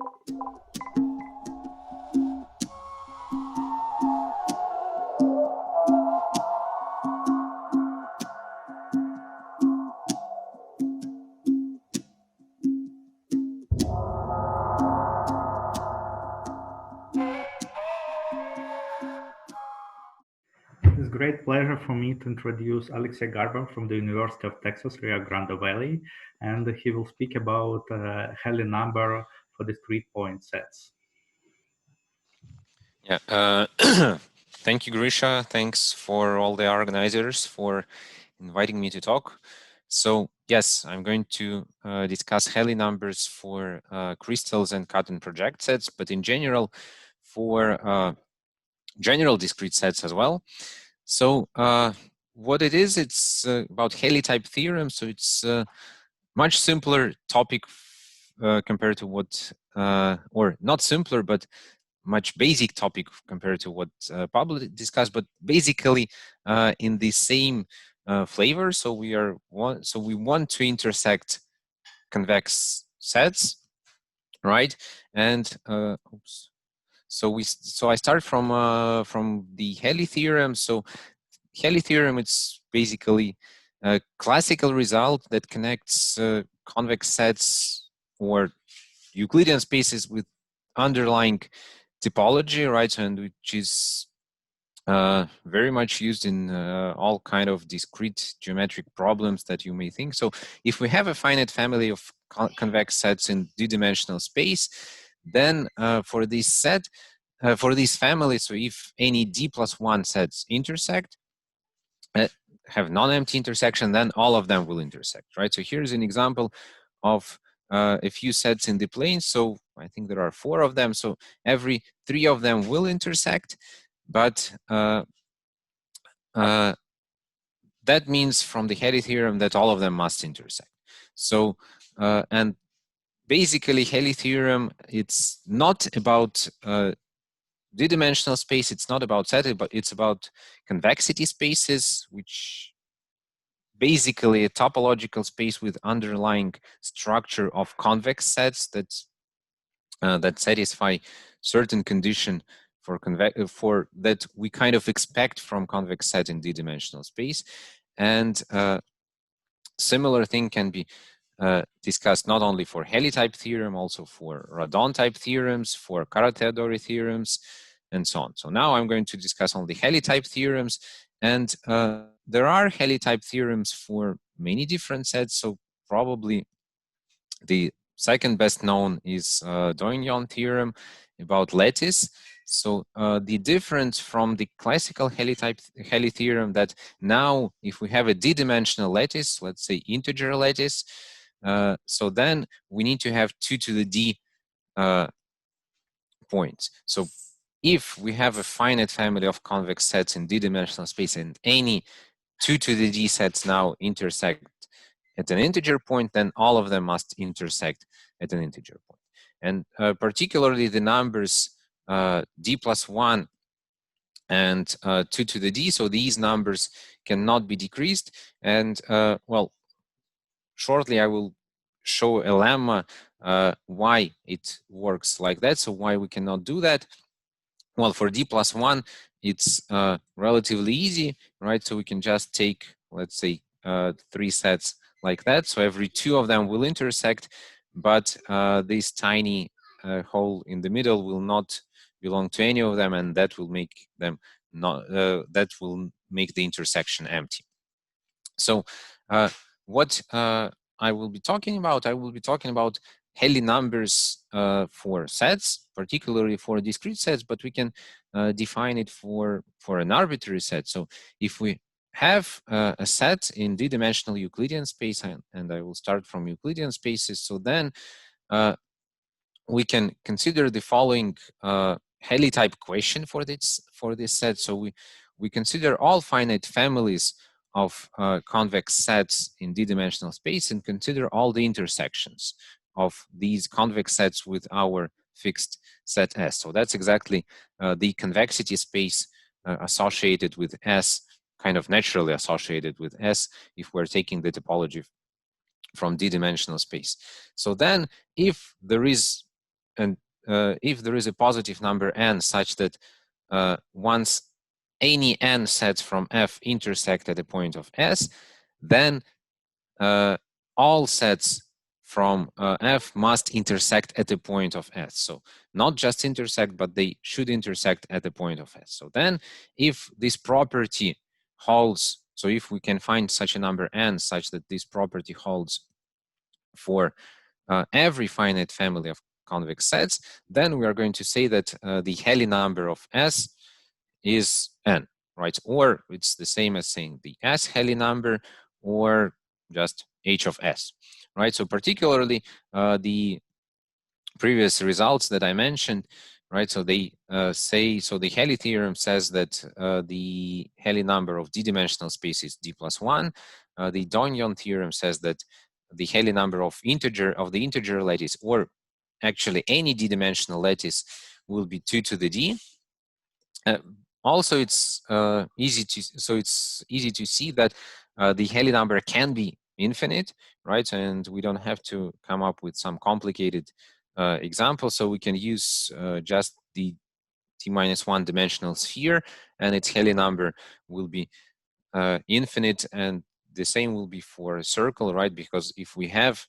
It's a great pleasure for me to introduce Alexey Garber from the University of Texas, Rio Grande Valley, and he will speak about Helly number for discrete point sets. Yeah, thank you, Grisha. Thanks for all the organizers for inviting me to talk. So yes, I'm going to discuss Helly numbers for crystals and cut and project sets, but in general, for general discrete sets as well. So what it is, it's about HELLY-TYPE theorem. So it's a much simpler topic compared to what, or not simpler, but much basic topic compared to what Pablo discussed, but basically in the same flavor. So we want to intersect convex sets, right? And oops. So I start from the Helly theorem. So Helly theorem, it's basically a classical result that connects convex sets or Euclidean spaces with underlying topology, right? And which is very much used in all kind of discrete geometric problems that you may think. So if we have a finite family of convex sets in d-dimensional space, then for this set, for this family, so if any d+1 sets intersect, have non-empty intersection, then all of them will intersect, right? So here's an example of a few sets in the plane. So I think there are 4 of them. So every 3 of them will intersect, but that means from the Helly theorem that all of them must intersect. So and basically Helly theorem, it's not about d-dimensional space, it's not about set, but it's about convexity spaces, which basically a topological space with underlying structure of convex sets that satisfy certain condition for that we kind of expect from convex set in d-dimensional space. And similar thing can be discussed not only for Helly-type theorem, also for Radon-type theorems, for Kara-Theodori theorems, and so on. So now I'm going to discuss only Helly-type theorems, and there are Helly-type theorems for many different sets. So probably the second best known is Doignon theorem about lattice. So the difference from the classical Helly theorem that now if we have a d-dimensional lattice, let's say integer lattice, so then we need to have 2 to the d points. So if we have a finite family of convex sets in d-dimensional space and any 2 to the d sets now intersect at an integer point, then all of them must intersect at an integer point. And particularly the numbers d+1 and 2 to the d, so these numbers cannot be decreased. And well, shortly I will show a lemma why it works like that, so why we cannot do that. Well, for d+1, it's relatively easy, right? So we can just take, let's say, 3 sets like that. So every 2 of them will intersect, but this tiny hole in the middle will not belong to any of them, and that will make them not. That will make the intersection empty. So what I will be talking about, Helly numbers for sets, particularly for discrete sets, but we can define it for an arbitrary set. So if we have a set in d-dimensional Euclidean space, and I will start from Euclidean spaces, so then we can consider the following Helly-type question for this set. So we consider all finite families of convex sets in d-dimensional space and consider all the intersections of these convex sets with our fixed set S. So that's exactly the convexity space associated with S, kind of naturally associated with S if we're taking the topology from d-dimensional space. So then if there is if there is a positive number n such that once any n sets from F intersect at a point of S, then all sets from F must intersect at a point of S. So not just intersect, but they should intersect at a point of S. So then if this property holds, so if we can find such a number n such that this property holds for every finite family of convex sets, then we are going to say that the Helly number of S is n, right? Or it's the same as saying the S Helly number or just H of S, right? So particularly the previous results that I mentioned, right? So they say, so the Helly theorem says that the Helly number of d-dimensional space is d plus 1. The Donjon theorem says that the Helly number of the integer lattice, or actually any d-dimensional lattice, will be 2 to the d. Also, it's easy to see that the Helly number can be infinite, right? And we don't have to come up with some complicated example. So we can use just the t-1 dimensional sphere, and its Helly number will be infinite, and the same will be for a circle, right? Because if we have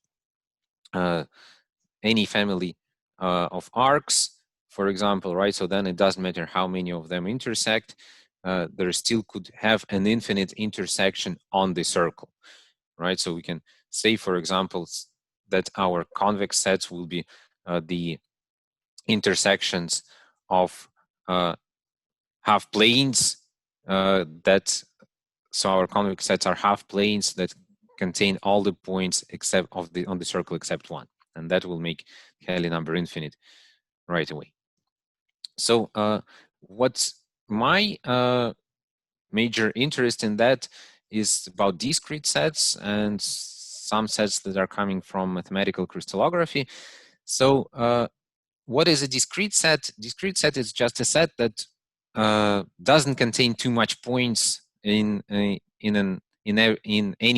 any family of arcs, for example, right? So then it doesn't matter how many of them intersect, there still could have an infinite intersection on the circle, right? So we can say, for example, that our convex sets will be the intersections of half planes so our convex sets are half planes that contain all the points except on the circle except one, and that will make Helly number infinite right away. So what's my major interest in that is about discrete sets and some sets that are coming from mathematical crystallography. So what is a discrete set? Discrete set is just a set that doesn't contain too much points in any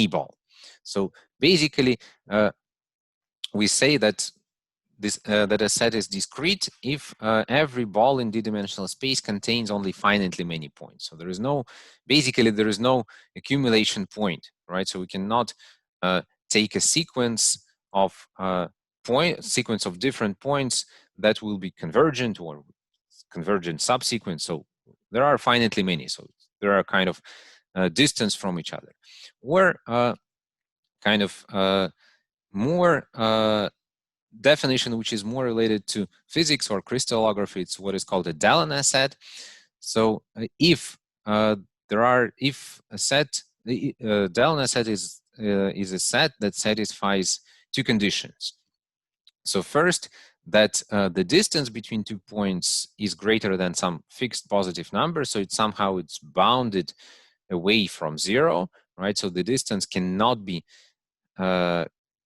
ball. So basically, we say that that a set is discrete if every ball in d-dimensional space contains only finitely many points. So there is no accumulation point, right? So we cannot take a sequence of different points that will be convergent or convergent subsequence. So there are finitely many. So there are kind of distance from each other, or kind of more definition which is more related to physics or crystallography. It's what is called a DELONE set. So if a set, the DELONE set is a set that satisfies two conditions. So first, that the distance between 2 points is greater than some fixed positive number, so it's bounded away from 0, right? So the distance cannot be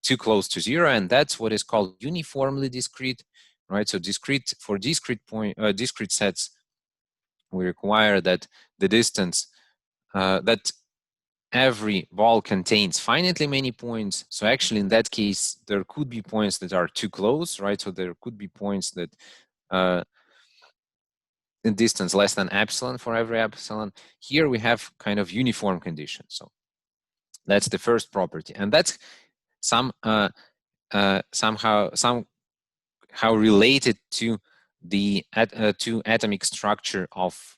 too close to 0, and that's what is called uniformly discrete, right? So discrete sets, we require that the distance that every ball contains finitely many points. So actually, in that case, there could be points that are too close, right? So there could be points that in distance less than epsilon for every epsilon. Here we have kind of uniform conditions. So that's the first property, and that's somehow related to the atomic structure of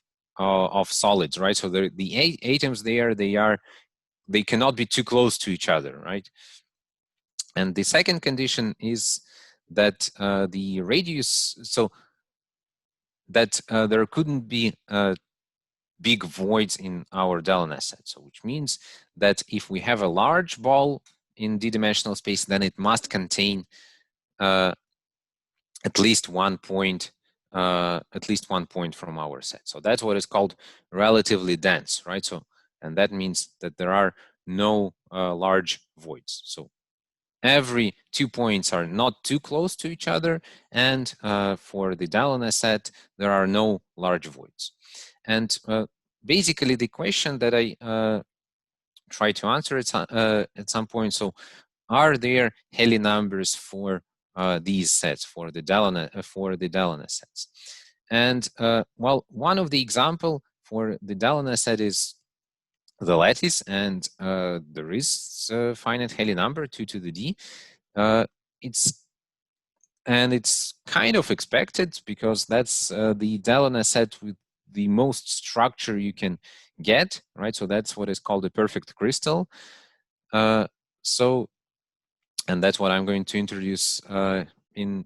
solids, right? So the atoms there, they cannot be too close to each other, right? And the second condition is that the radius, so that there couldn't be big voids in our DELONE set. So which means that if we have a large ball in d-dimensional space, then it must contain at least one point from our set. So that's what is called relatively dense, right? So, and that means that there are no large voids. So every 2 points are not too close to each other, and for the DELONE set, there are no large voids. And basically, the question that I try to answer at some point, so are there Helly numbers for these sets, for the DELONE sets. And well, one of the example for the DELONE set is the lattice, and there is a finite Helly number 2 to the d. It's kind of expected, because that's the DELONE set with the most structure you can get, right? So that's what is called a perfect crystal. And that's what I'm going to introduce in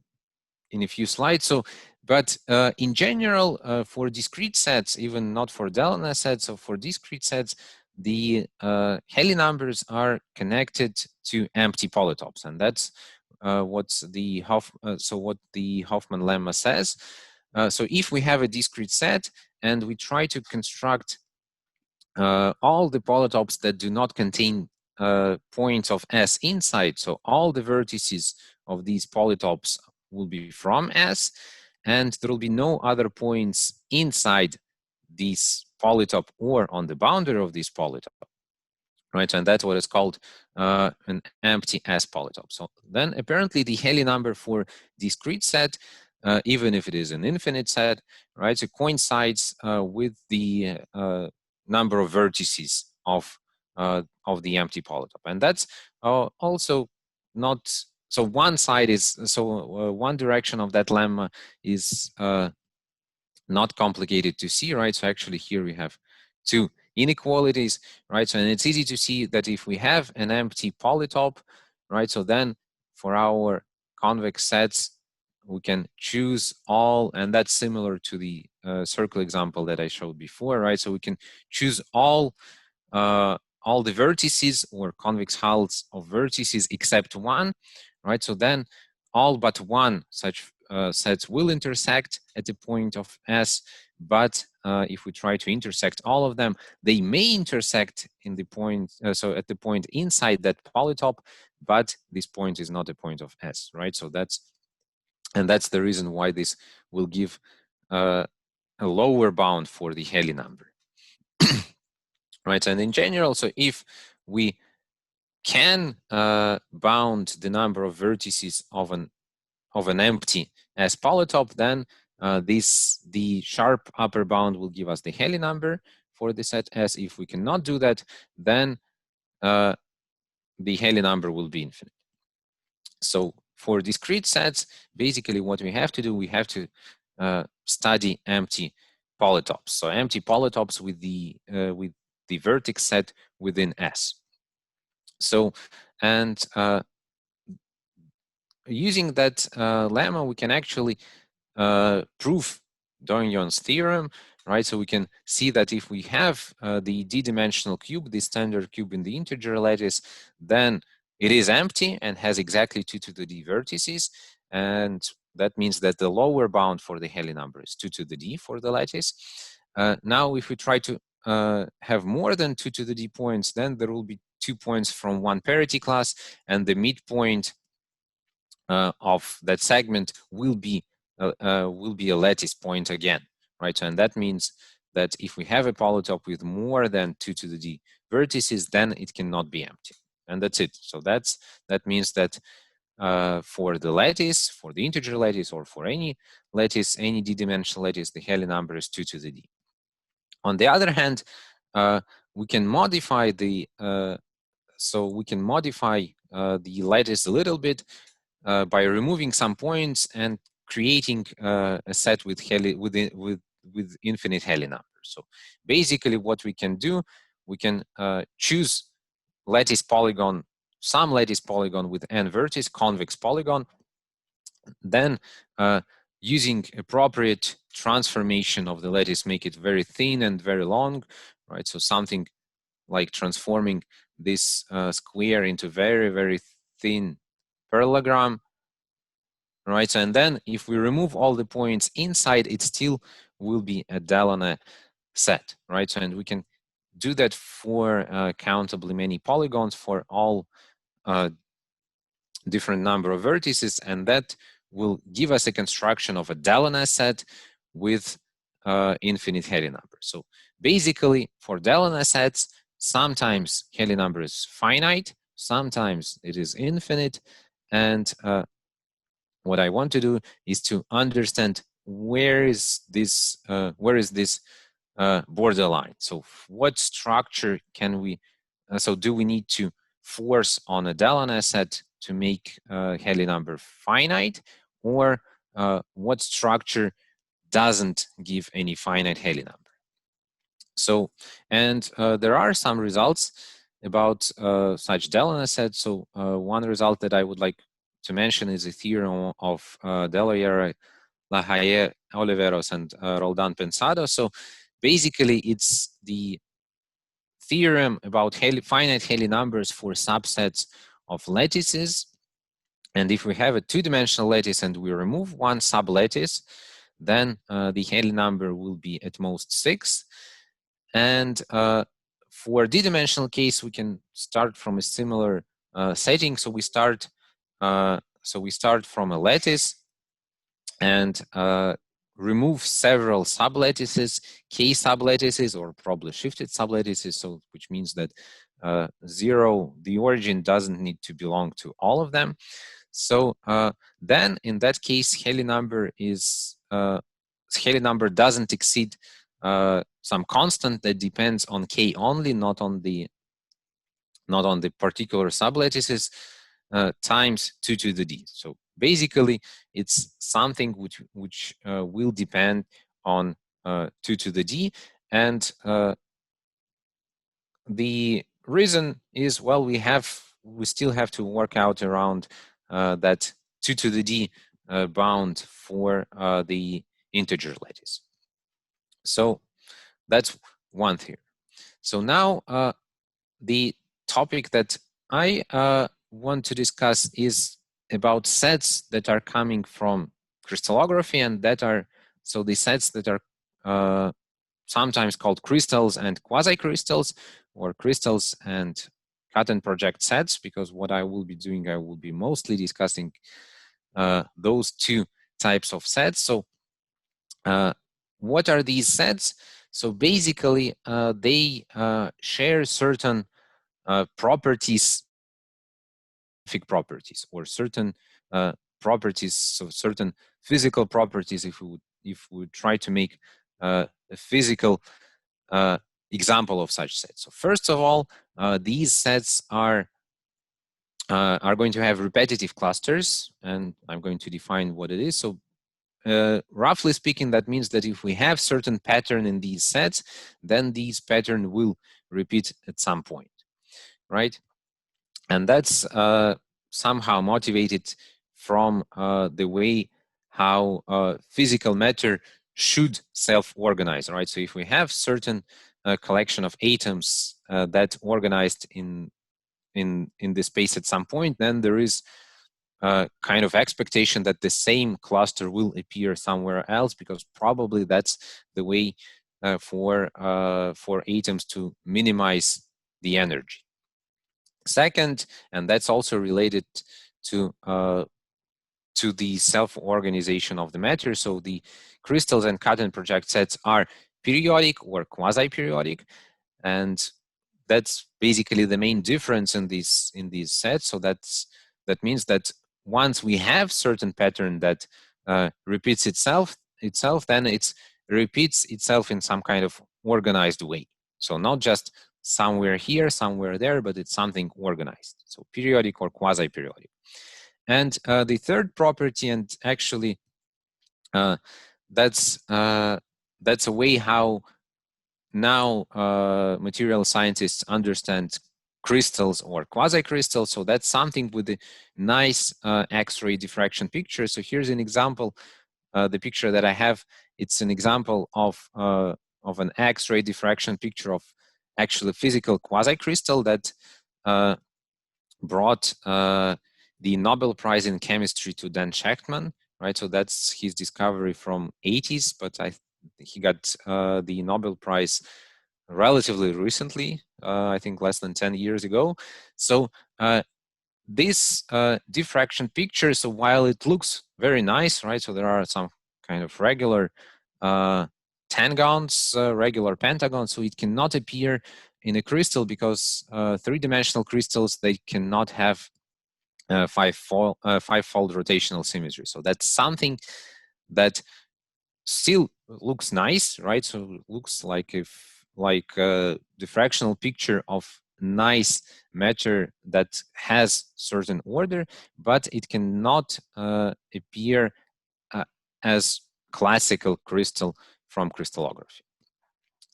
a few slides. So, but in general, for discrete sets, even not for DELONE sets, so for discrete sets, the Helly numbers are connected to empty polytopes, and that's what the Hoffman lemma says. So if we have a discrete set and we try to construct all the polytopes that do not contain points of S inside, so all the vertices of these polytopes will be from S, and there will be no other points inside this polytope or on the boundary of this polytope, right? And that's what is called an empty S polytope. So then apparently the Helly number for discrete set, even if it is an infinite set, right, so coincides with the number of vertices of the empty polytope. And that's also not, so one side is, so one direction of that lemma is not complicated to see, right? So actually here we have two inequalities, right? So, and it's easy to see that if we have an empty polytope, right? So then for our convex sets, we can choose all, and that's similar to the circle example that I showed before, right? So we can choose all the vertices or convex hulls of vertices except one, right? So then all but one such sets will intersect at the point of S, but if we try to intersect all of them, they may intersect in the point, so at the point inside that polytope, but this point is not a point of S, right? So that's the reason why this will give a lower bound for the Helly number. Right, and in general, so if we can bound the number of vertices of an empty S polytope, then the sharp upper bound will give us the Helly number for the set S. If we cannot do that, then the Helly number will be infinite. So for discrete sets, basically what we have to do, we have to study empty polytopes. So empty polytopes with the vertex set within S. So, and using that lemma, we can actually prove Daguignon's theorem, right? So we can see that if we have the d-dimensional cube, the standard cube in the integer lattice, then it is empty and has exactly 2 to the d vertices. And that means that the lower bound for the Helly number is 2 to the d for the lattice. Now, if we try to have more than 2 to the d points, then there will be 2 points from one parity class, and the midpoint of that segment will be a lattice point again, right? And that means that if we have a polytope with more than 2 to the d vertices, then it cannot be empty, and that's it. So that means that for the lattice, for the integer lattice, or for any lattice, any d-dimensional lattice, the Helly number is 2 to the d. On the other hand, we can modify the lattice a little bit by removing some points and creating a set with infinite Helly numbers. So basically, what we can do, we can choose lattice polygon, some lattice polygon with n vertex, convex polygon, then using appropriate transformation of the lattice, make it very thin and very long, right? So something like transforming this square into very, very thin parallelogram, right? And then if we remove all the points inside, it still will be a DELONE set, right? And we can do that for countably many polygons for all different number of vertices, and that will give us a construction of a DELONE set with infinite Helly number. So basically, for DELONE sets, sometimes Helly number is finite, sometimes it is infinite, and what I want to do is to understand where is this borderline. So what structure can we, so do we need to force on a DELONE set to make Helly number finite, or what structure doesn't give any finite Helly number? So, and there are some results about such DELONE sets. So one result that I would like to mention is a theorem of Yery, Lahaye, Oliveros, and Roldan Pensado. So basically, it's the theorem about finite Helly numbers for subsets of lattices. And if we have a two-dimensional lattice and we remove one sublattice, then the Helly number will be at most 6. And for d-dimensional case, we can start from a similar setting. So we start from a lattice and remove several sublattices, k sublattices, or probably shifted sublattices. So which means that 0, the origin doesn't need to belong to all of them. So then in that case, Helly number is Helly number doesn't exceed some constant that depends on k only, not on the particular sublattices, times 2 to the d. So basically, it's something which will depend on 2 to the d, and the reason is, well, we still have to work out around that 2 to the d bound for the integer lattice. So that's one theory. So now the topic that I want to discuss is about sets that are coming from crystallography, and that are, so the sets that are sometimes called crystals and quasi-crystals, or crystals and cut and project sets, because what I will be doing, I will be mostly discussing those two types of sets. So what are these sets? So basically, they share certain properties, or certain properties, so certain physical properties. If we try to make a physical example of such sets. So first of all, these sets are going to have repetitive clusters, and I'm going to define what it is. So roughly speaking, that means that if we have certain pattern in these sets, then these pattern will repeat at some point, right? And that's somehow motivated from the way how physical matter should self-organize, right? So if we have certain collection of atoms that organized in the space at some point, then there is kind of expectation that the same cluster will appear somewhere else, because probably that's the way for atoms to minimize the energy. Second, and that's also related to the self-organization of the matter. So the crystals and cut and project sets are periodic or quasi-periodic, and that's basically the main difference in these sets. So that means that once we have certain pattern that repeats itself, then it repeats itself in some kind of organized way. So not just somewhere here, somewhere there, but it's something organized. So periodic or quasi-periodic. And the third property, and actually that's a way how now material scientists understand crystals or quasi-crystals. So that's something with a nice X-ray diffraction picture. So here's an example. The picture that I have, it's an example of an X-ray diffraction picture of actually physical quasi-crystal that brought the Nobel Prize in Chemistry to Dan Shechtman, right? So that's his discovery from 80s, but he got the Nobel Prize relatively recently, I think less than 10 years ago. So this diffraction picture, so while it looks very nice, right? So there are some kind of regular tangents, regular pentagons, so it cannot appear in a crystal because three-dimensional crystals, they cannot have five-fold rotational symmetry. So that's something that still looks nice, right? So it looks like a diffractional picture of nice matter that has certain order, but it cannot appear as classical crystal from crystallography.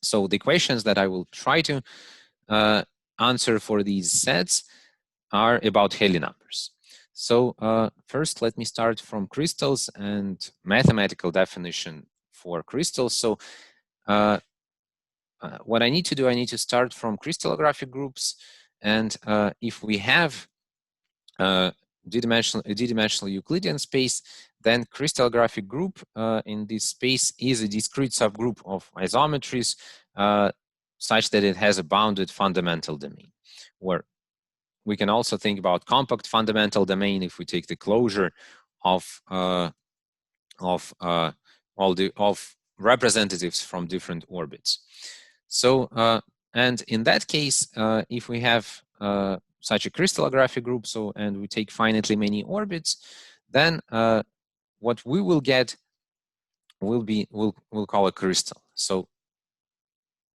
So the questions that I will try to answer for these sets are about Helly numbers. So first, let me start from crystals and mathematical definition for crystals. So what I need to do, I need to start from crystallographic groups. And if we have d-dimensional Euclidean space, then crystallographic group in this space is a discrete subgroup of isometries such that it has a bounded fundamental domain. Or we can also think about compact fundamental domain if we take the closure of representatives from different orbits. So and in that case, if we have such a crystallographic group, and we take finitely many orbits, then what we will get we'll call a crystal. So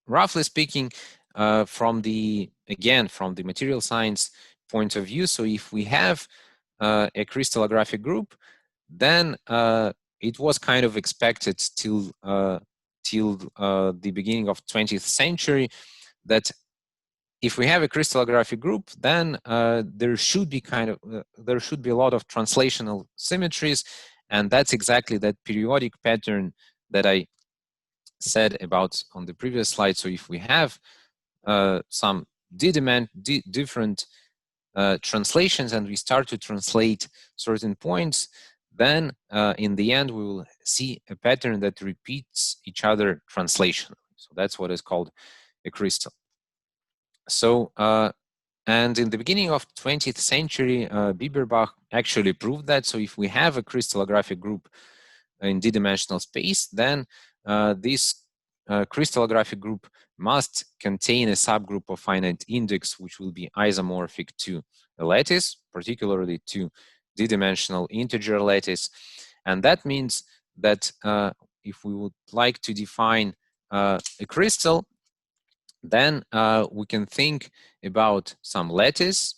roughly speaking, from the material science point of view, so if we have a crystallographic group, then it was kind of expected till the beginning of 20th century that if we have a crystallographic group, then there should be a lot of translational symmetries, and that's exactly that periodic pattern that I said about on the previous slide. So if we have some different translations and we start to translate certain points, then in the end we will see a pattern that repeats each other translationally. So that's what is called a crystal. So and in the beginning of 20th century, Bieberbach actually proved that. So if we have a crystallographic group in d-dimensional space, then this crystallographic group must contain a subgroup of finite index, which will be isomorphic to a lattice, particularly to d-dimensional integer lattice. And that means that if we would like to define a crystal, then we can think about some lattice,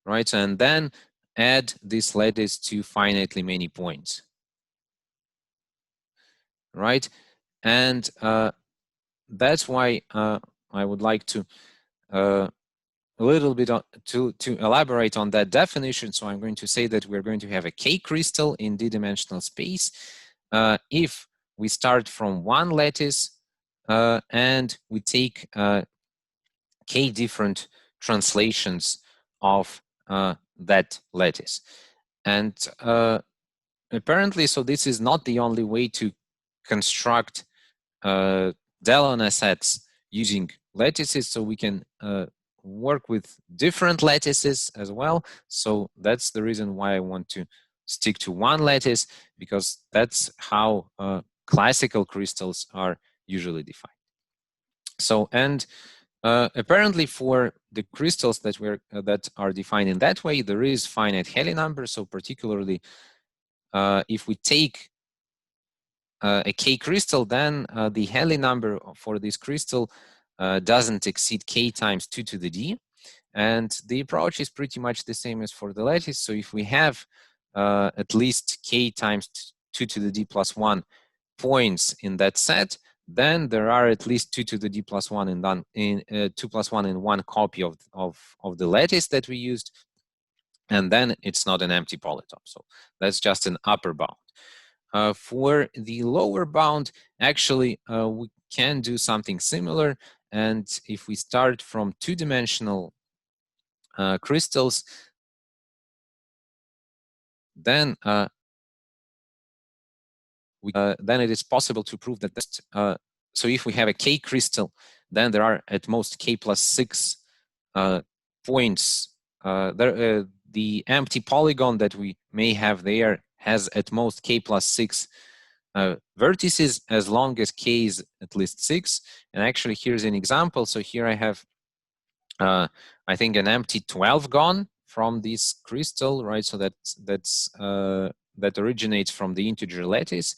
right? And then add this lattice to finitely many points, right? And that's why I would like to a little bit to elaborate on that definition. So I'm going to say that we're going to have a K crystal in d-dimensional space if we start from one lattice and we take K different translations of that lattice. And apparently, so this is not the only way to construct DELONE sets using lattices. So we can work with different lattices as well. So that's the reason why I want to stick to one lattice, because that's how classical crystals are usually defined. So, and apparently for the crystals that are defined in that way, there is finite Helly number. So particularly if we take a K crystal, then the Helly number for this crystal doesn't exceed K times 2 to the D. And the approach is pretty much the same as for the lattice. So if we have at least K times 2 to the D plus 1 points in that set, then there are at least 2 to the D plus 1 in 2 plus 1 in one copy of the lattice that we used. And then it's not an empty polytope. So that's just an upper bound. For the lower bound, actually, we can do something similar. And if we start from two-dimensional crystals, then then it is possible to prove that so if we have a K crystal, then there are at most K plus 6 points. The empty polygon that we may have there has at most K plus 6 vertices, as long as K is at least 6. And actually, here's an example. So here I have, I think, an empty 12-gon from this crystal, right? So that originates from the integer lattice.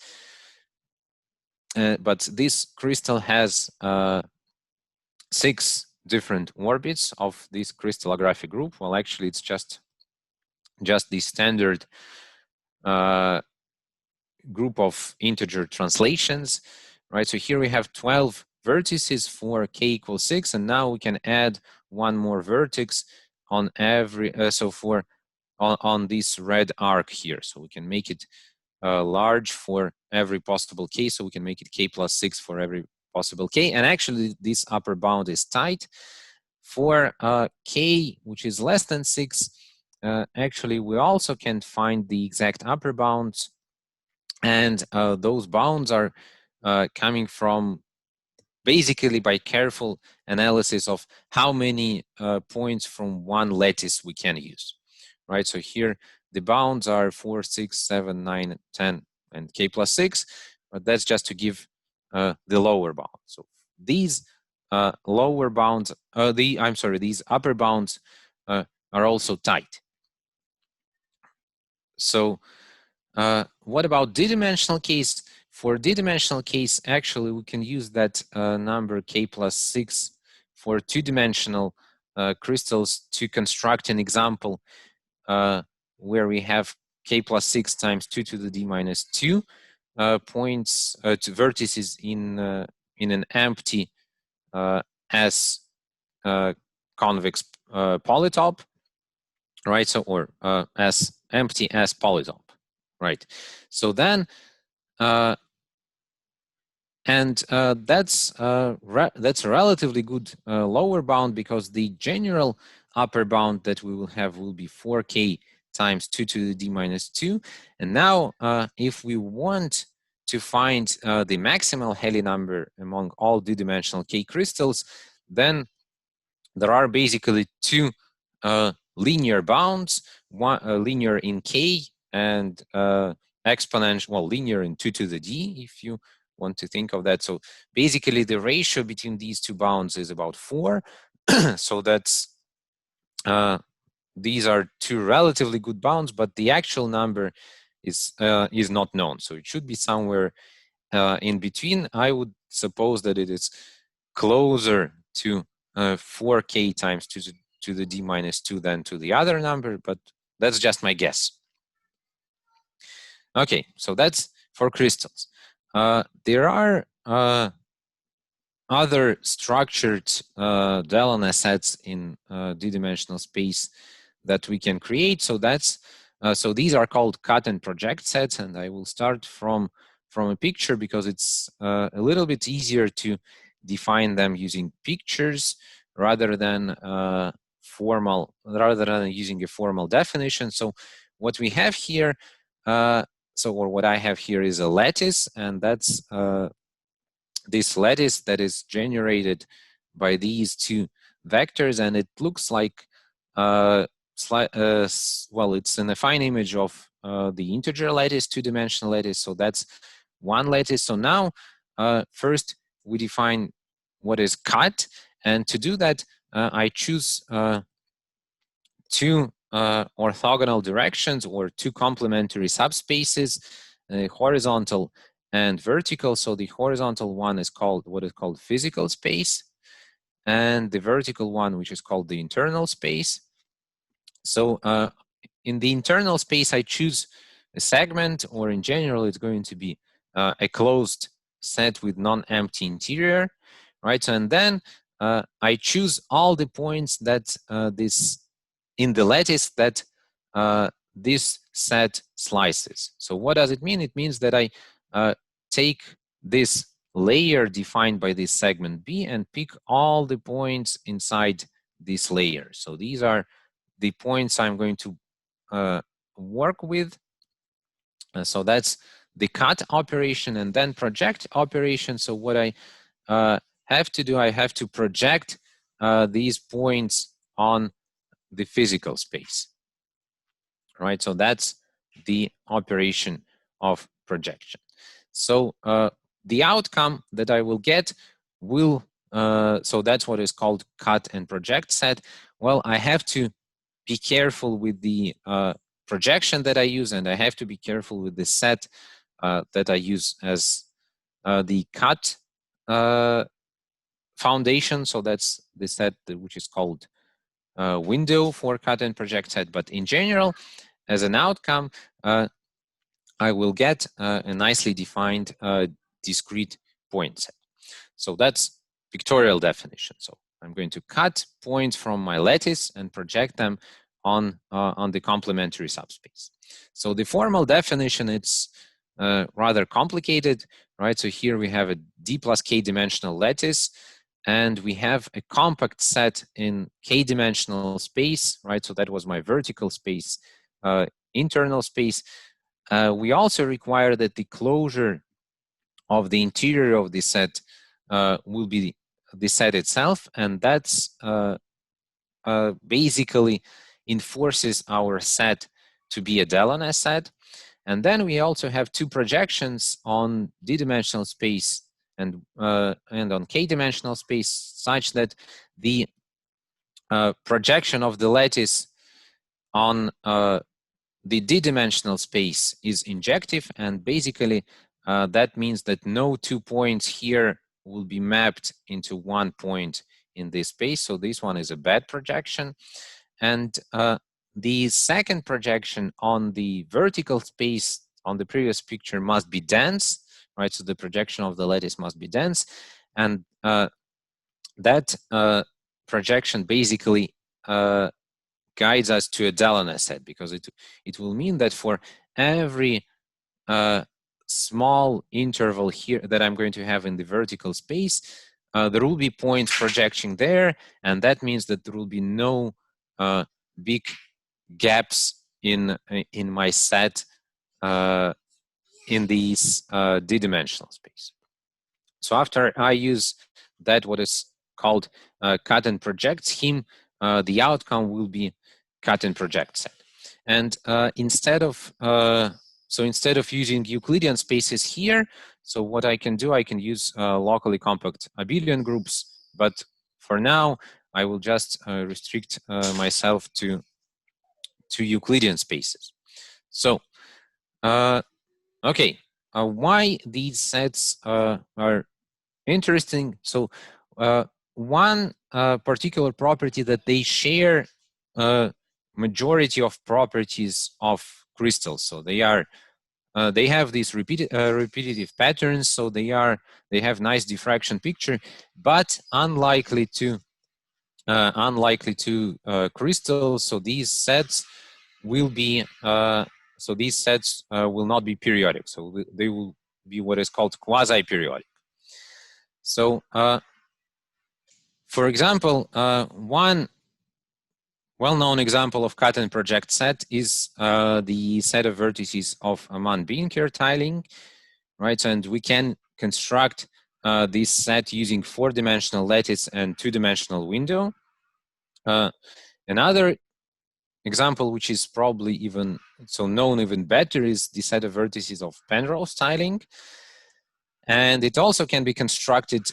But this crystal has 6 different orbits of this crystallographic group. Well, actually, it's just the standard group of integer translations, right? So here we have 12 vertices for k equals 6, and now we can add one more vertex on every, on this red arc here. So we can make it large for every possible k, so we can make it k plus 6 for every possible k. And actually, this upper bound is tight. For k, which is less than 6, actually, we also can find the exact upper bounds. And those bounds are coming from basically by careful analysis of how many points from one lattice we can use, right? So here, the bounds are 4, 6, 7, 9, 10, and k plus 6, but that's just to give the lower bound. So these lower bounds, these upper bounds are also tight. So what about d-dimensional case? For d-dimensional case, actually, we can use that number k plus 6 for 2-dimensional crystals to construct an example where we have k plus 6 times 2 to the d minus 2 points to vertices in an empty S convex polytope, right? So, or as empty as polytope, right? So then, that's a relatively good lower bound, because the general upper bound that we will have will be 4k times 2 to the d minus 2. And now, if we want to find the maximal Helly number among all d-dimensional k crystals, then there are basically 2 linear bounds, one linear in k and exponential, well, linear in 2 to the d, if you want to think of that. So basically the ratio between these 2 bounds is about 4. So that's these are 2 relatively good bounds, but the actual number is not known. So it should be somewhere in between. I would suppose that it is closer to 4k times 2 to the d minus 2 than to the other number, but that's just my guess. Okay, so that's for crystals. There are other structured DELONE sets in d-dimensional space that we can create. So that's so these are called cut and project sets, and I will start from a picture because it's a little bit easier to define them using pictures rather than using a formal definition. So what we have here, or what I have here is a lattice, and that's this lattice that is generated by these 2 vectors, and it looks like well, it's an affine image of the integer lattice, 2-dimensional lattice. So that's one lattice. So now, first we define what is cut, and to do that, I choose 2 orthogonal directions or 2 complementary subspaces, horizontal and vertical. So the horizontal one is called what is called physical space, and the vertical one, which is called the internal space. So in the internal space, I choose a segment, or in general, it's going to be a closed set with non-empty interior, right? So, and then I choose all the points that in the lattice that this set slices. So what does it mean? It means that I take this layer defined by this segment B and pick all the points inside this layer. So these are the points I'm going to work with. So that's the cut operation, and then project operation. So what I have to do, I have to project these points on the physical space, right? So that's the operation of projection. So the outcome that I will get will, so that's what is called cut and project set. Well, I have to be careful with the projection that I use, and I have to be careful with the set that I use as the cut foundation. So that's the set which is called window for cut and project set. But in general, as an outcome, I will get a nicely defined discrete point set. So that's pictorial definition. So I'm going to cut points from my lattice and project them on the complementary subspace. So the formal definition, it's rather complicated, right? So here we have a d plus k dimensional lattice, and we have a compact set in k dimensional space, right? So that was my vertical space, internal space. We also require that the closure of the interior of the set will be the set itself, and that's basically enforces our set to be a DELONE set. And then we also have two projections on d-dimensional space and on k-dimensional space, such that the projection of the lattice on the d-dimensional space is injective, and basically that means that no 2 points here will be mapped into 1 point in this space. So this one is a bad projection. And the second projection on the vertical space on the previous picture must be dense, right? So the projection of the lattice must be dense. And that projection basically guides us to a DELONE set, because it will mean that for every small interval here that I'm going to have in the vertical space, there will be points projecting there, and that means that there will be no big gaps in my set in these d-dimensional space. So after I use that, what is called cut and project scheme, the outcome will be cut and project set. And instead of using Euclidean spaces here, so what I can do, I can use locally compact abelian groups, but for now I will just restrict myself to Euclidean spaces. So okay, why these sets are interesting? So one particular property that they share majority of properties of crystals. So they have these repetitive patterns. So they have nice diffraction picture, but unlikely to crystals. So these sets will be will not be periodic. So they will be what is called quasi-periodic. So for example, one well-known example of cut and project set is the set of vertices of a Mann-Binker tiling, right? And we can construct this set using 4-dimensional lattice and 2-dimensional window. Another example, which is probably even known even better, is the set of vertices of Penrose tiling, and it also can be constructed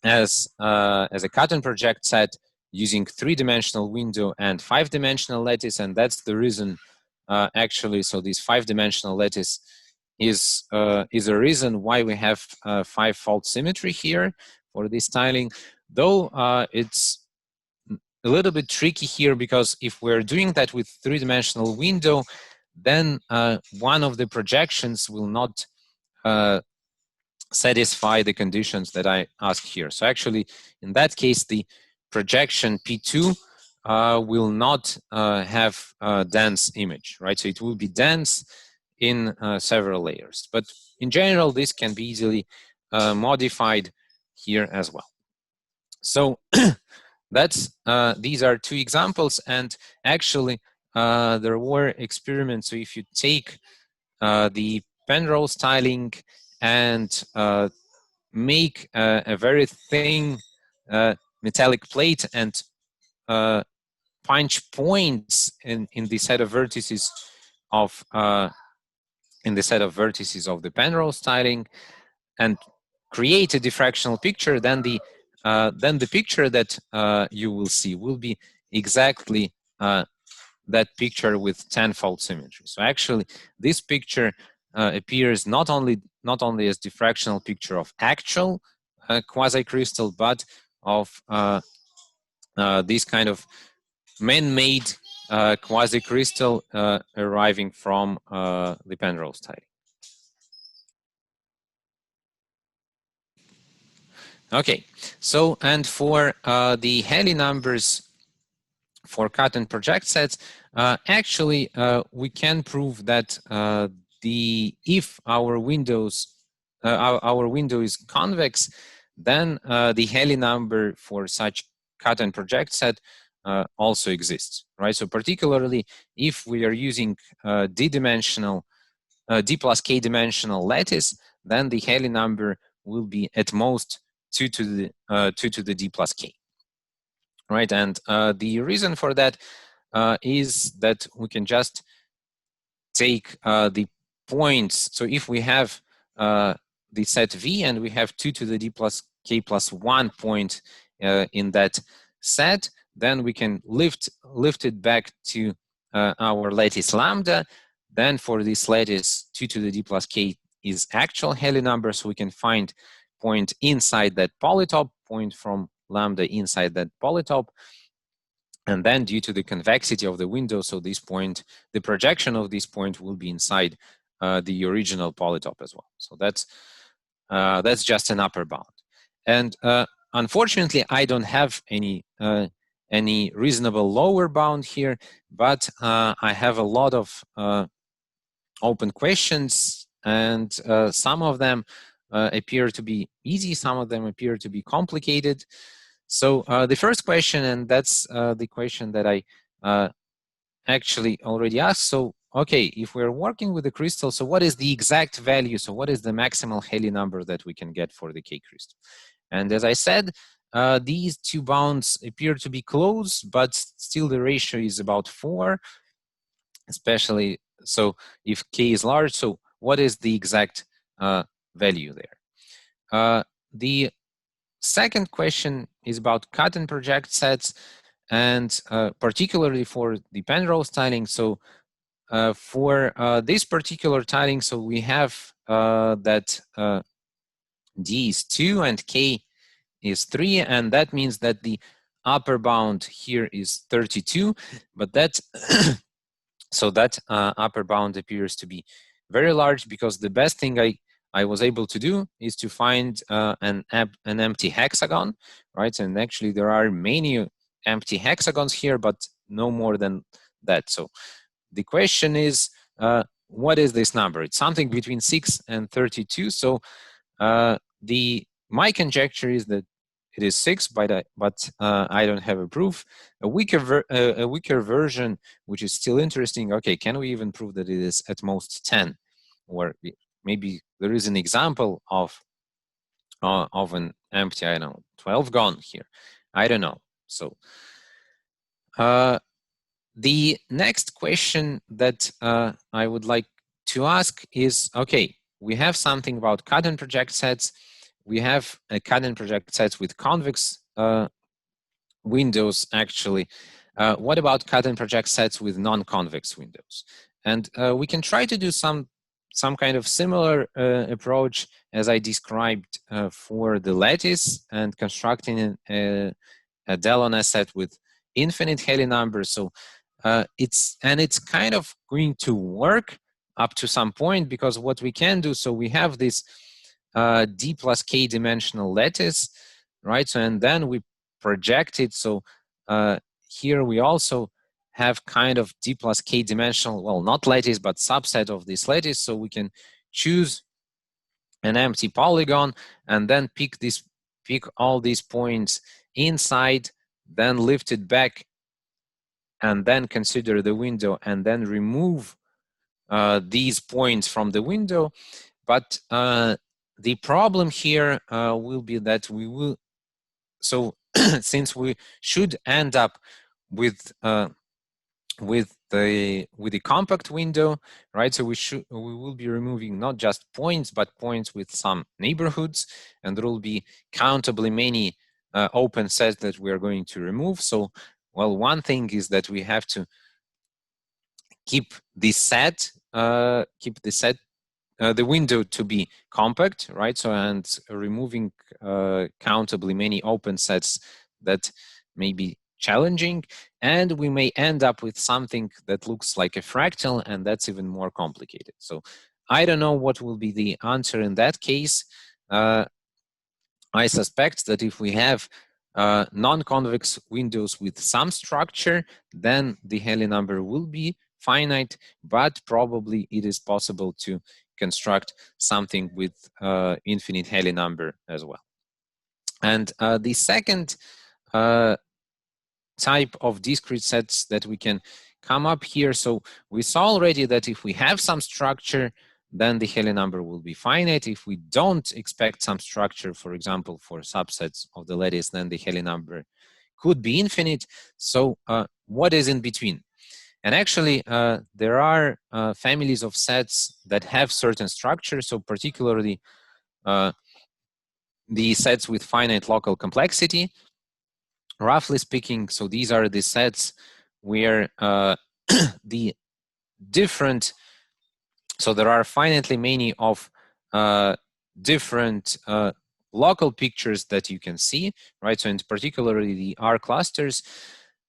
as a cut and project set using 3-dimensional window and 5-dimensional lattice, and that's the reason actually. So this 5-dimensional lattice is a reason why we have 5-fold symmetry here for this tiling, though it's a little bit tricky here, because if we're doing that with 3-dimensional window, then one of the projections will not satisfy the conditions that I asked here. So actually, in that case, the projection P2 will not have a dense image, right? So it will be dense in several layers. But in general, this can be easily modified here as well. So these are two examples, and actually there were experiments. So if you take the Penrose tiling and make a very thin metallic plate and punch points in the set of vertices of the Penrose tiling and create a diffractional picture, then the picture that you will see will be exactly that picture with tenfold symmetry. So actually, this picture appears not only as diffractional picture of actual quasi-crystal, but of this kind of man-made quasi-crystal arriving from the Penrose tiling. Okay, so and for the Helly numbers for cut and project sets, actually we can prove that if our window is convex, then the Helly number for such cut and project set also exists, right? So particularly if we are using D-dimensional, D plus K dimensional lattice, then the Helly number will be at most 2 to the D plus K, right? And the reason for that is that we can just take the points. So if we have the set V and we have 2 to the D plus K plus 1 point in that set, then we can lift it back to our lattice lambda. Then for this lattice, 2 to the D plus K is actual Helly number, so we can find point inside that polytope, point from lambda inside that polytope. And then due to the convexity of the window, so this point, the projection of this point will be inside the original polytope as well. So that's just an upper bound. And unfortunately, I don't have any reasonable lower bound here, but I have a lot of open questions, and some of them appear to be easy, some of them appear to be complicated. So the first question, and that's the question that I actually already asked. So, okay, if we're working with the crystal, so what is the exact value? So what is the maximal Helly number that we can get for the K crystal? And as I said, these two bounds appear to be close, but still the ratio is about 4, especially so if K is large. So what is the exact value there? The second question is about cut and project sets, and particularly for the Penrose tiling. So for this particular tiling, so we have that D is 2 and K is 3, and that means that the upper bound here is 32, but that so that upper bound appears to be very large, because the best thing I was able to do is to find an empty hexagon, right? And actually there are many empty hexagons here, but no more than that. So the question is, what is this number? It's something between 6 and 32. So my conjecture is that it is 6, but I don't have a proof. A weaker version, which is still interesting. Okay, can we even prove that it is at most 10, or maybe there is an example of an empty, I don't know, 12 gone here. I don't know. So the next question that I would like to ask is, okay, we have something about cut and project sets. We have a cut and project sets with convex windows, actually. What about cut and project sets with non-convex windows? And we can try to do some kind of similar approach as I described for the lattice and constructing a DELONE set with infinite Helly numbers. So it's kind of going to work up to some point, because what we can do, so we have this D plus K dimensional lattice, right? So, and then we project it. So here we also have kind of D plus K dimensional, well, not lattice, but subset of this lattice. So we can choose an empty polygon and then pick all these points inside, then lift it back, and then consider the window, and then remove these points from the window. But the problem here will be that we will, so since we should end up with the compact window, right? So we will be removing not just points, but points with some neighborhoods, and there will be countably many open sets that we are going to remove. So Well, one thing is that we have to keep the set, the window to be compact, right? So, and removing countably many open sets that may be challenging, and we may end up with something that looks like a fractal, and that's even more complicated. So I don't know what will be the answer in that case. I suspect that if we have non-convex windows with some structure, then the Helly number will be finite, but probably it is possible to construct something with infinite Helly number as well. And the second type of discrete sets that we can come up here. So we saw already that if we have some structure, then the Helly number will be finite. If we don't expect some structure, for example, for subsets of the lattice, then the Helly number could be infinite. So what is in between? And actually, there are families of sets that have certain structures. So particularly the sets with finite local complexity. Roughly speaking, so these are the sets where the different, so there are finitely many of different local pictures that you can see, right? So in particularly the R clusters.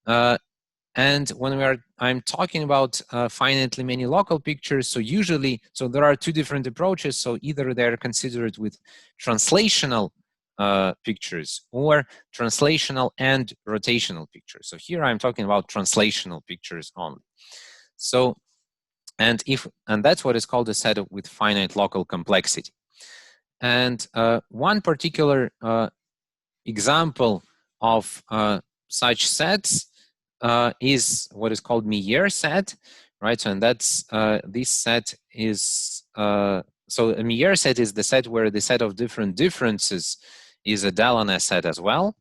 And when I'm talking about finitely many local pictures, so usually, so there are two different approaches. So either they're considered with translational pictures or translational and rotational pictures. So here I'm talking about translational pictures only. So, and that's what is called a set with finite local complexity. And one particular example of such sets is what is called MEYER set, right? So, and that's this set is so a MEYER set is the set where the set of different differences is a DELONE set as well.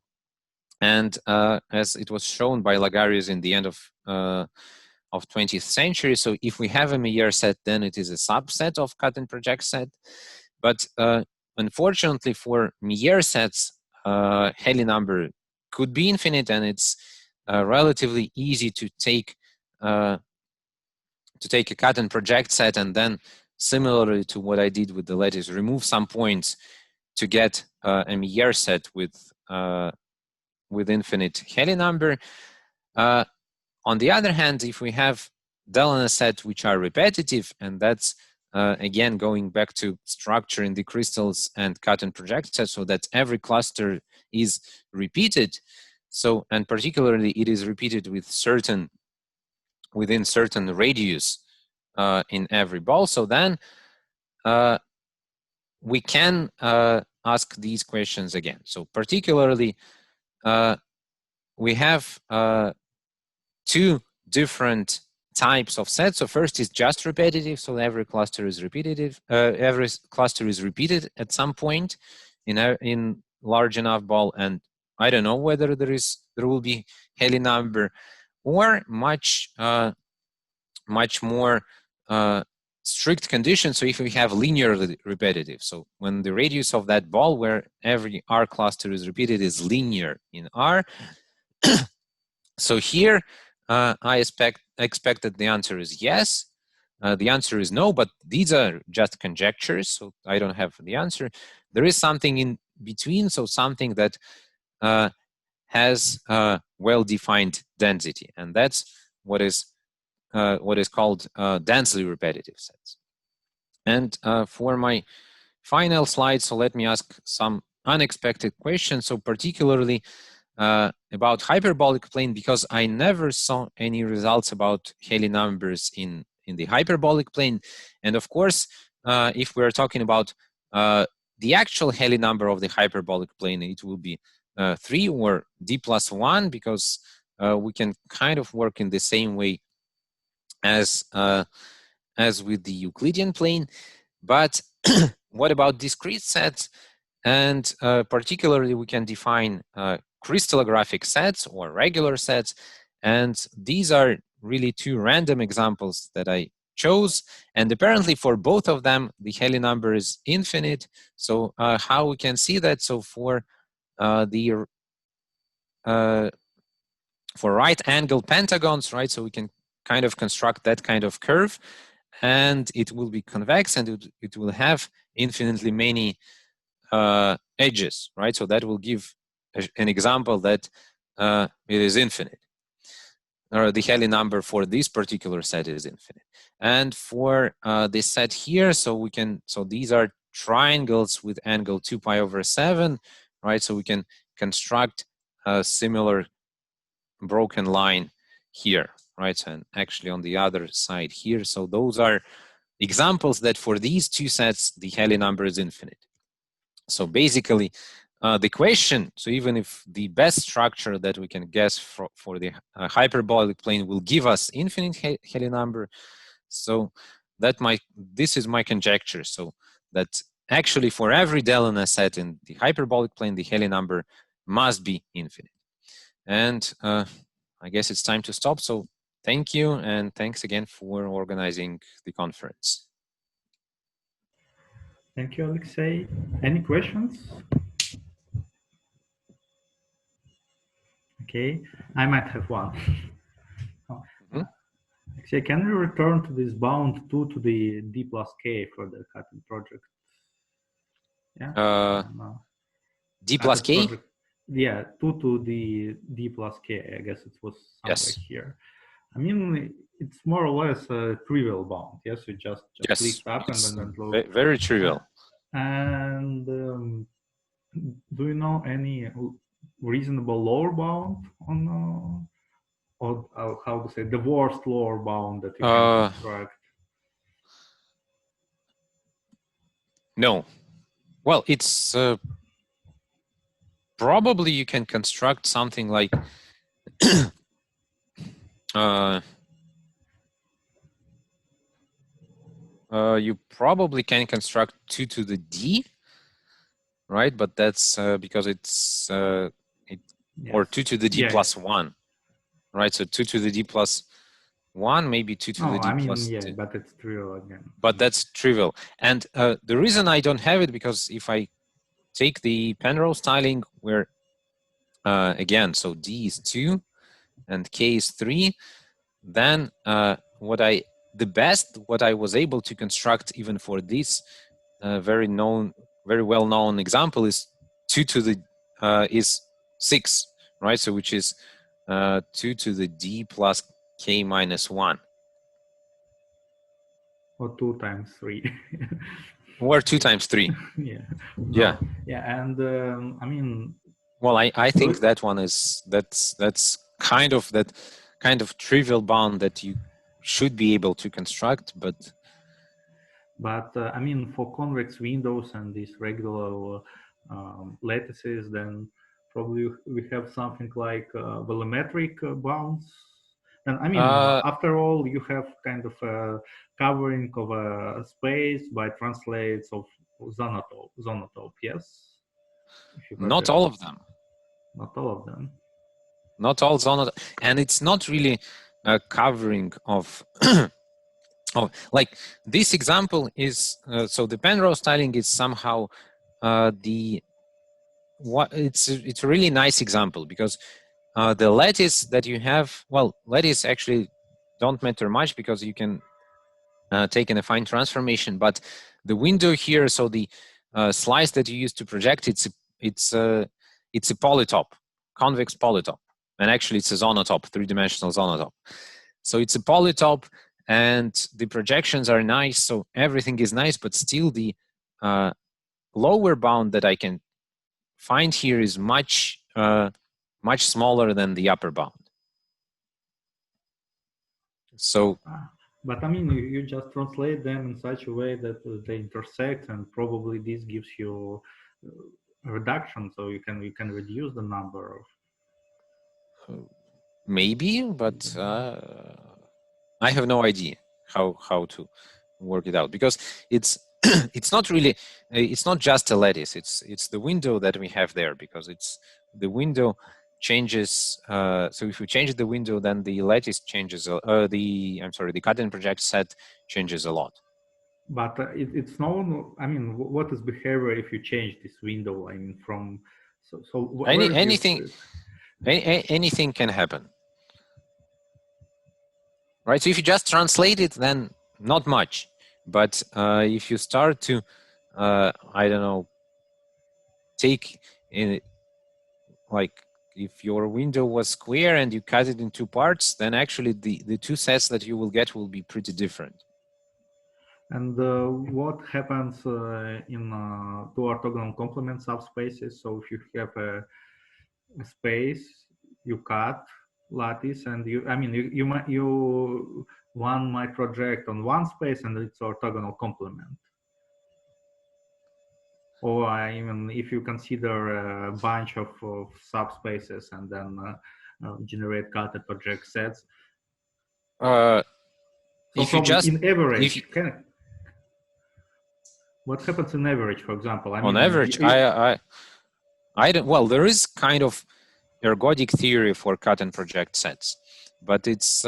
And as it was shown by Lagarius in the end of 20th century, so if we have a MEYER set, then it is a subset of cut and project set. But unfortunately for MEYER sets, Helly number could be infinite, and it's relatively easy to take a cut and project set, and then similarly to what I did with the lattice, remove some points to get a MEYER set with infinite Helly number. On the other hand, if we have DELONE sets which are repetitive, and that's again going back to structure in the crystals and cut and project sets, so that every cluster is repeated. So, and particularly it is repeated with within certain radius in every ball. So then we can ask these questions again. So particularly we have two different types of sets. So first is just repetitive. So every cluster is repetitive. Every cluster is repeated at some point in large enough ball, and I don't know whether there will be Helly number, or much more strict conditions. So if we have linearly repetitive, so when the radius of that ball where every R cluster is repeated is linear in R, so here I expect that the answer is yes. The answer is no, but these are just conjectures, so I don't have the answer. There is something in between, so something that has well-defined density, and that's what is called densely repetitive sets. And for my final slide, so let me ask some unexpected questions. So particularly about hyperbolic plane, because I never saw any results about Helly numbers in the hyperbolic plane. And of course, if we're talking about the actual Helly number of the hyperbolic plane, it will be 3 or d+1, because we can kind of work in the same way as with the Euclidean plane. But what about discrete sets? And particularly, we can define crystallographic sets or regular sets. And these are really two random examples that I chose. And apparently for both of them, the Helly number is infinite. So how we can see that? So for the for right angle pentagons, right? So we can kind of construct that kind of curve, and it will be convex, and it will have infinitely many edges, right? So that will give an example that it is infinite, or the Helly number for this particular set is infinite. And for this set here, so these are triangles with angle 2 pi over 7, right? So we can construct a similar broken line here, right? And actually on the other side here. So those are examples that for these two sets, the Helly number is infinite. So basically, the question, so even if the best structure that we can guess for the hyperbolic plane will give us infinite Helly number, so this is my conjecture. So that actually for every DELONE set in the hyperbolic plane, the Helly number must be infinite. And I guess it's time to stop. So thank you, and thanks again for organizing the conference. Thank you, Alexey. Any questions? Okay, I might have one. Alexey, can you return to this bound 2 to the d plus k for the Hutton project? Yeah. D plus k? Project, yeah, 2 to the d plus k. I guess it was somewhere here. I mean, it's more or less a trivial bound. Yes, you just lift up and then look. Very trivial. And do you know any reasonable lower bound on, or how to say, the worst lower bound that you can construct? No. Well, it's probably you can construct something like you probably can construct 2 to the d, right? But that's because it's or 2 to the d plus 1, right? So 2 to the d plus 1, maybe 2 to the d plus 2. But it's trivial again. But that's trivial. And the reason I don't have it, because if I take the Penrose tiling where, again, so d is 2 and k is 3, then what I was able to construct even for this very well-known example is 2 to the is 6, right? So which is 2 to the d plus k minus 1. Or 2 times 3. Or 2 times 3. Yeah. And I mean, well, I think that one is that's kind of trivial bound that you should be able to construct, but I mean, for convex windows and these regular lattices, then probably we have something like volumetric bounds. And I mean, after all, you have kind of a covering of a space by translates of zonotope, yes? Not all of them. Not all of them. Not all zonotope, and it's not really a covering of. Oh, like this example is so the Penrose tiling is somehow it's a really nice example, because the lattice that you have, well, lattice actually don't matter much because you can take an affine transformation, but the window here, so the slice that you use to project, it's a polytope, convex polytope, and actually it's a zonotope, 3-dimensional zonotope. So it's a polytope, and the projections are nice, so everything is nice, but still the lower bound that I can find here is much smaller than the upper bound. So, but I mean, you just translate them in such a way that they intersect, and probably this gives you a reduction, so you can reduce the number of. Maybe, but I have no idea how to work it out, because it's it's not really, it's not just a lattice, it's the window that we have there, because it's the window changes. So if we change the window, then the lattice changes. The cut and project set changes a lot. But it's known. I mean, what is behavior if you change this window? I mean, from anything can happen. right? So if you just translate it, then not much. But if you start to, I don't know, take in, like, if your window was square and you cut it in two parts, then actually the two sets that you will get will be pretty different. And what happens in two orthogonal complement subspaces? So if you have a space, you cut lattice, and you one might project on one space, and it's orthogonal complement. Or even if you consider a bunch of subspaces and then generate cut and project sets. So if you just in average, what happens in average, for example? On average, I don't. Well, there is kind of ergodic theory for cut and project sets, but it's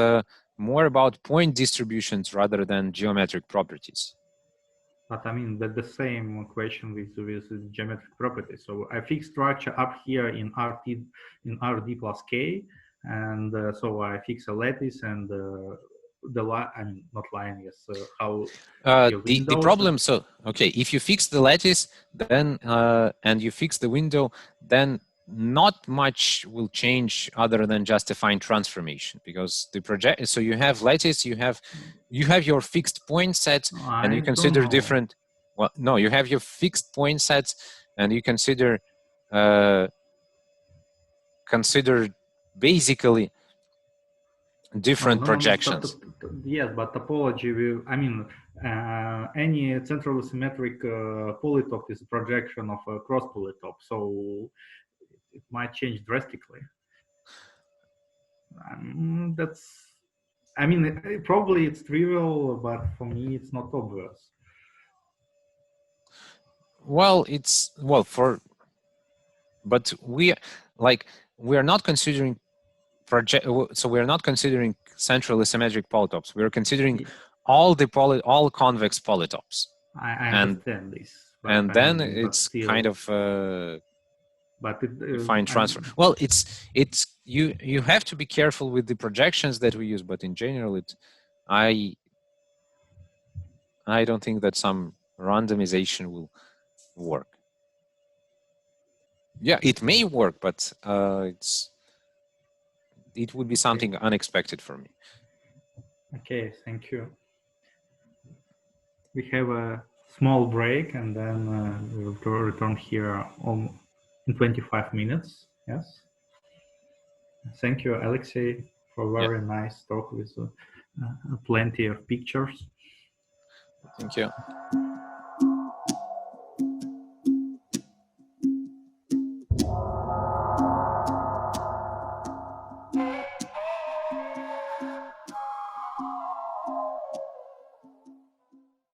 more about point distributions rather than geometric properties. But I mean, the same question with geometric properties. So I fix structure up here in RD plus K, and so I fix a lattice and the line. I mean, not line. Yes, how the problem. So okay, if you fix the lattice, then and you fix the window, then not much will change other than just a fine transformation, because the project. So you have lattice, you have your fixed point sets, and you consider different. Well, no, you have your fixed point sets, and you consider basically different projections. Yes, but topology. I mean, any centrally symmetric polytope is a projection of a cross polytope, so it might change drastically. That's. I mean, probably it's trivial, but for me, it's not obvious. Well, but we are not considering so we are not considering centrally symmetric polytopes. We are considering all convex polytopes. I understand this. And then it's kind of but fine transfer. Well, it's you have to be careful with the projections that we use, but in general, I don't think that some randomization will work. Yeah, it may work, but it would be something unexpected for me. Okay, thank you. We have a small break, and then we'll return here in 25 minutes. Yes. Thank you, Alexey, for very nice talk with plenty of pictures. Thank you.